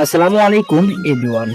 আসসালামু আলাইকুম এভরিওয়ান।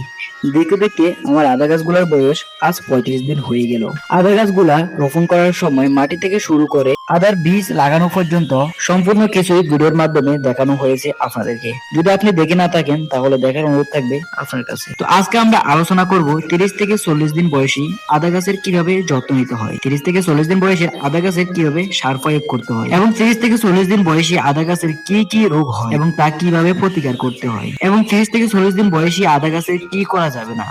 দেখতে দেখতে আমার আদা গাছগুলোর বয়স আজ 35 দিন হয়ে গেল। আদা গাছগুলা রোপণ করার সময় মাটি থেকে শুরু করে আদার বীজ লাগানো পর্যন্ত সম্পূর্ণ কিছুই ভিডিওর মাধ্যমে দেখানো হয়েছে আপনাদেরকে। যদি আপনি দেখে না থাকেন তাহলে দেখার অনুরোধ থাকবে আপনার কাছে। তো আজকে আমরা আলোচনা করব 30 থেকে 40 দিন বয়সী আদা গাছের কিভাবে যত্ন নিতে হয়, 30 থেকে 40 দিন বয়সে আদা গাছের কিভাবে সার প্রয়োগ করতে হয়, এবং 30 থেকে 40 দিন বয়সী আদা গাছের কি কি রোগ হয় এবং তা কিভাবে প্রতিকার করতে হয়, এবং 30 থেকে 40 দিন বয়সী আদা গাছের কি করা যাবে না,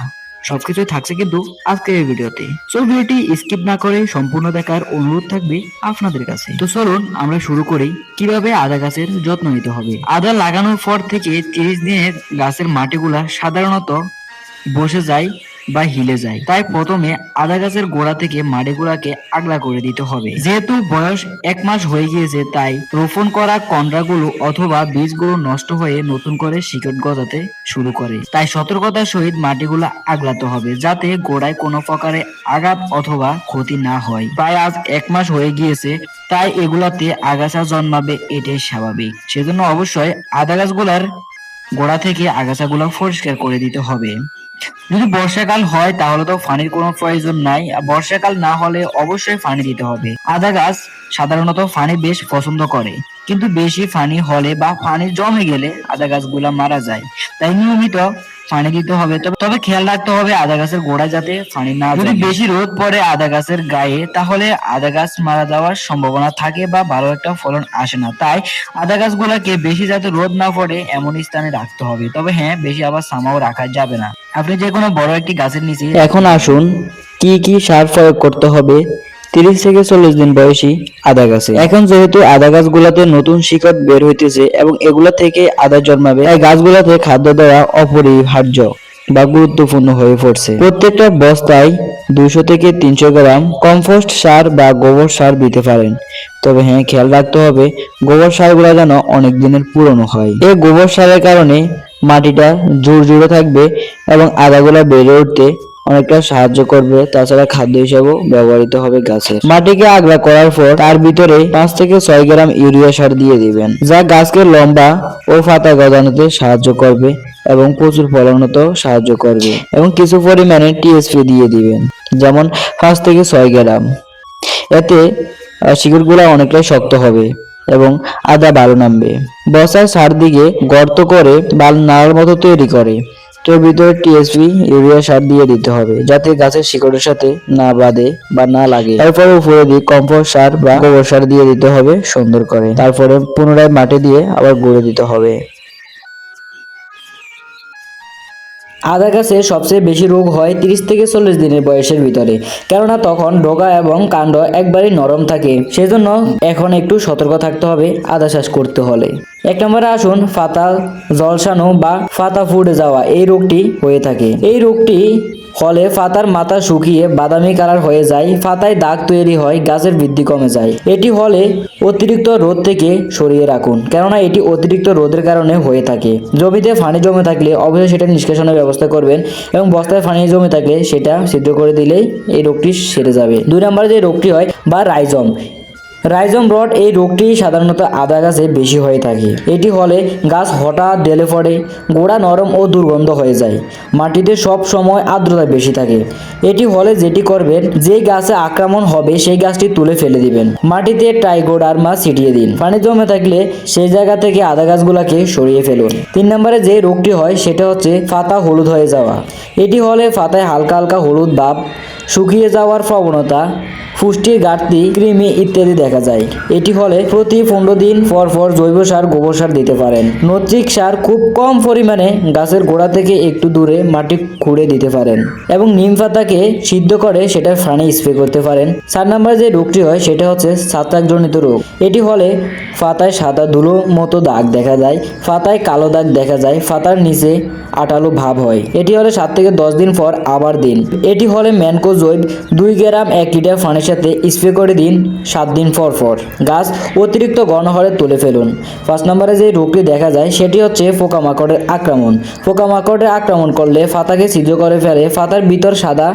সবকিছুই থাকছে কিন্তু আজকের এই ভিডিওতে। সো ভিডিওটি স্কিপ না করে সম্পূর্ণ দেখার অনুরোধ থাকবে আপনাদের কাছে। তো চলুন আমরা শুরু করি কিভাবে আদা গাছের যত্ন নিতে হবে। আদা লাগানোর পর থেকে 30 দিনের গাছের মাটিগুলা সাধারণত বসে যায় বা হিলে যায়, তাই প্রথমে আদা গাছের গোড়া থেকে মাটিগুলাকে আগলা করে দিতে হবে। যেহেতু বয়স 1 মাস হয়ে গিয়েছে, তাই রোপণ করা কন্ডাগুলো অথবা বীজগুলো নষ্ট হয়ে নতুন করে শিকড় গজাতে শুরু করে। তাই সতর্কতার সহিত মাটিগুলো আগলাতে হবে যাতে গোড়ায় কোনো প্রকারে আঘাত অথবা ক্ষতি না হয়। প্রায় আজ 1 মাস হয়ে গিয়েছে, তাই এগুলাতে আগাছা জন্মাবে, এটাই স্বাভাবিক। সেজন্য অবশ্যই আদা গাছগুলার গোড়া থেকে আগাছাগুলো পরিষ্কার করে দিতে হবে। যদি বর্ষাকাল হয় তাহলে তো পানির কোনো প্রয়োজন নাই, আর বর্ষাকাল না হলে অবশ্যই পানি দিতে হবে। আদা গাছ সাধারণত পানি বেশ পছন্দ করে, কিন্তু বেশি পানি হলে বা পানি জমে গেলে আদা গাছগুলা মারা যায়। তাই নিয়মিত পানি দিতে হবে, তবে খেয়াল রাখতে হবে আদা গাছের গোড়ায় যাতে পানি না জমে। যদি বেশি রোদ পড়ে আদা গাছের গায়ে তাহলে আদা গাছ মারা যাওয়ার সম্ভাবনা থাকে বা ভালো একটা ফলন আসে না। তাই আদা গাছগুলাকে বেশি যাতে রোদ না পড়ে এমন স্থানে রাখতে হবে। তবে হ্যাঁ, বেশি আবার ছামাও রাখা যাবে না। আপনি যে কোনো বড় একটি গাছের নিচে। এখন আসুন কি কি সার প্রয়োগ করতে হবে 30 থেকে 40 দিন বয়সী আদা গাছে। এখন যেহেতু আদা গাছগুলাতে নতুন শিকড় বের হইতেছে এবং এগুলা থেকে আদা জন্মাবে, তাই গাছগুলাতে খাদ্য দেওয়া অপরিহার্য বা গুরুত্বপূর্ণ হয়ে পড়ছে। প্রত্যেকটা বস্তায় 200 থেকে 300 গ্রাম কম্পোস্ট সার বা গোবর সার দিতে পারেন। তবে হ্যাঁ, খেয়াল রাখতে হবে গোবর সারগুলা যেন অনেক দিনের পুরনো হয়। এই গোবর সারের কারণে মাটিটা ঝুরঝুরে থাকবে এবং আদাগুলা বেড়ে উঠতে অনেকটা সাহায্য করবে। তাছাড়া খাদ্য হিসেবেও ব্যবহৃত হবে গাছের। মাটিকে আগলা করার পর তার ভিতরে 5 থেকে 6 গ্রাম ইউরিয়া সার দিয়ে দিবেন, যা গাছকে লম্বা ও পাতা গজানোতে সাহায্য করবে এবং প্রচুর ফলন হতেও সাহায্য করবে। এবং কিছু পরিমাণে টিএসপি দিয়ে দিবেন, যেমন 5 থেকে 6 গ্রাম। এতে শিকড়গুলা অনেকটাই শক্ত হবে এবং আদা ভালো নামবে। বসার চারদিকে গর্ত করে বাল নাড়ার মতো তৈরি করে তোর ভিতরে টিএসপি ইউরিয়া সার দিয়ে দিতে হবে যাতে গাছের শিকড়ের সাথে না বাঁধে বা না লাগে। তারপরে উপরে দিয়ে কম্পোস্ট সার বা গোবর সার দিয়ে দিতে হবে সুন্দর করে। তারপরে পুনরায় মাটি দিয়ে আবার গুঁড়ে দিতে হবে। আদা গাছে সবচেয়ে বেশি রোগ হয় 30 থেকে 40 দিনের বয়সের ভিতরে, কেননা তখন ডগা এবং কাণ্ড একবারই নরম থাকে। সেজন্য এখন একটু সতর্ক থাকতে হবে আদা চাষ করতে হলে। 1 নম্বরে আসুন পাতা ঝলসানো বা পাতা ফুটে যাওয়া এই রোগটি হয়ে থাকে। এই রোগটি হলে পাতার মাথা শুকিয়ে বাদামি কালার হয়ে যায়, পাতায় দাগ তৈরি হয়, গাছের বৃদ্ধি কমে যায়। এটি হলে অতিরিক্ত রোদ থেকে সরিয়ে রাখুন, কেননা এটি অতিরিক্ত রোদের কারণে হয়ে থাকে। জমিতে পানি জমে থাকলে অবশ্যই সেটা নিষ্কাশনের ব্যবস্থা করবেন এবং বস্তায় পানি জমে থাকলে সেটা ছিদ্র করে দিলেই এই রোগটি সেরে যাবে। 2 নম্বরে যে রোগটি হয় বা রাইজম রড, এই রোগটি সাধারণত আদা গাছে বেশি হয়ে থাকে। এটি হলে গাছ হঠাৎ ঢেলে পড়ে, গোড়া নরম ও দুর্গন্ধ হয়ে যায়, মাটিতে সব সময় আর্দ্রতা বেশি থাকে। এটি হলে যেটি করবেন, যে গাছে আক্রমণ হবে সেই গাছটি তুলে ফেলে দিবেন, মাটিতে ট্রাইকোডার্মা ছিটিয়ে দিন। পানি জমে থাকলে সেই জায়গা থেকে আদা গাছগুলোকে সরিয়ে ফেলুন। 3 নম্বরে যে রোগটি হয় সেটা হচ্ছে পাতা হলুদ হয়ে যাওয়া। এটি হলে পাতায় হালকা হালকা হলুদ ভাব, শুকিয়ে যাওয়ার প্রবণতা, পুষ্টির ঘাটতি, কৃমি ইত্যাদি দেখা যায়। এটি হলে প্রতি 15 দিন পর পর জৈব সার গোবর সার দিতে পারেন। নৈট্রিক সার খুব কম পরিমাণে গাছের গোড়া থেকে একটু দূরে মাটি খুঁড়ে দিতে পারেন এবং নিম পাতাকে সিদ্ধ করে সেটা পানি স্প্রে করতে পারেন। 4 নম্বরে যে রোগটি হয় সেটা হচ্ছে ছত্রাকজনিত রোগ। এটি হলে পাতায় সাদা ধুলো মতো দাগ দেখা যায়, পাতায় কালো দাগ দেখা যায়, পাতার নিচে আঠালো ভাব হয়। এটি হলে 7 থেকে 10 দিন পর আবার দিন। এটি হলে ম্যানকোজয়েব 2 গ্রাম 1 লিটার পানির সাথে স্প্রে করে দিন 7 দিন পরপর গাছ অতিরিক্ত ঘন হলে তুলে ফেলুন। 5 নম্বরে যে রোগটি দেখা যায় সেটি হচ্ছে পোকামাকড়ের আক্রমণ। পোকামাকড়ের আক্রমণ করলে পাতাকে ছিদ্র করে ফেলে, পাতার ভিতর সাদা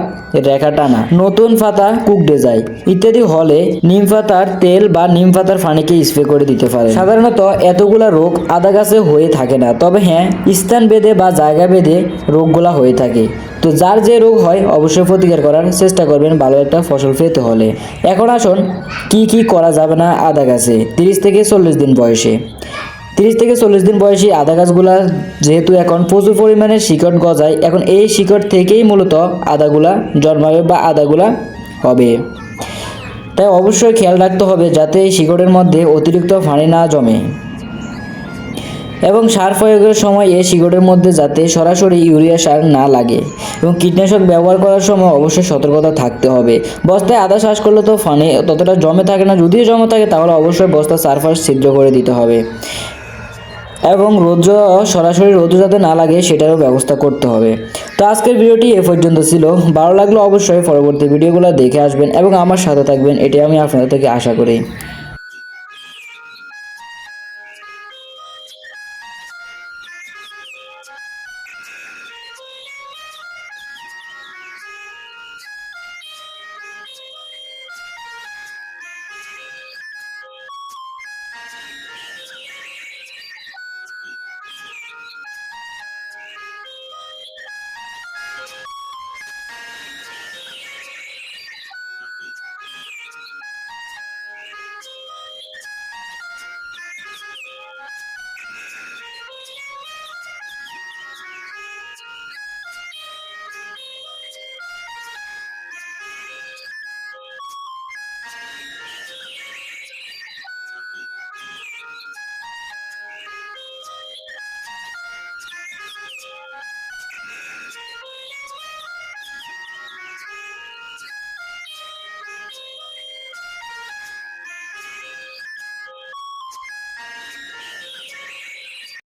রেখা টানা, নতুন পাতা কুঁকড়ে যায় ইত্যাদি হলে নিম পাতার তেল বা নিম পাতার পানিকে স্প্রে করে দিতে পারে। সাধারণত এতগুলা রোগ আদা গাছে হয়ে থাকে না, তবে হ্যাঁ স্থান ভেদে বা জায়গা ভেদে রোগগুলা হয়ে থাকে। তো যার যে রোগ হয় অবশ্যই প্রতিকার করার চেষ্টা করবেন ভালো একটা ফসল পেতে হলে। এখন আসুন কি করা যাবে না আদা গাছে 30 থেকে 40 দিন বয়সে। 30 থেকে 40 দিন বয়সী আদা গাছগুলা যেহেতু এখন প্রচুর পরিমাণে শিকড় গজায়, এখন এই শিকড় থেকেই মূলত আদাগুলা জন্মাবে বা আদাগুলা হবে। তাই অবশ্যই খেয়াল রাখতে হবে যাতে এই শিকড়ের মধ্যে অতিরিক্ত পানি না জমে এবং সার প্রয়োগের সময় এই শিকড়ের মধ্যে যাতে সরাসরি ইউরিয়া সার না লাগে এবং কীটনাশক ব্যবহার করার সময় অবশ্যই সতর্কতা থাকতে হবে। বস্তায় আদা চাষ করলে তো পানি ততটা জমে থাকে না, যদিও জমে থাকে তাহলে অবশ্যই বস্তা চারপাশ ছিদ্র করে দিতে হবে এবং সরাসরি রোদ যাতে না লাগে সেটারও ব্যবস্থা করতে হবে। তো আজকের ভিডিওটি এ পর্যন্ত ছিল। ভালো লাগলে অবশ্যই পরবর্তী ভিডিওগুলো দেখে আসবেন এবং আমার সাথে থাকবেন, এটাই আমি আপনাদের থেকে আশা করি।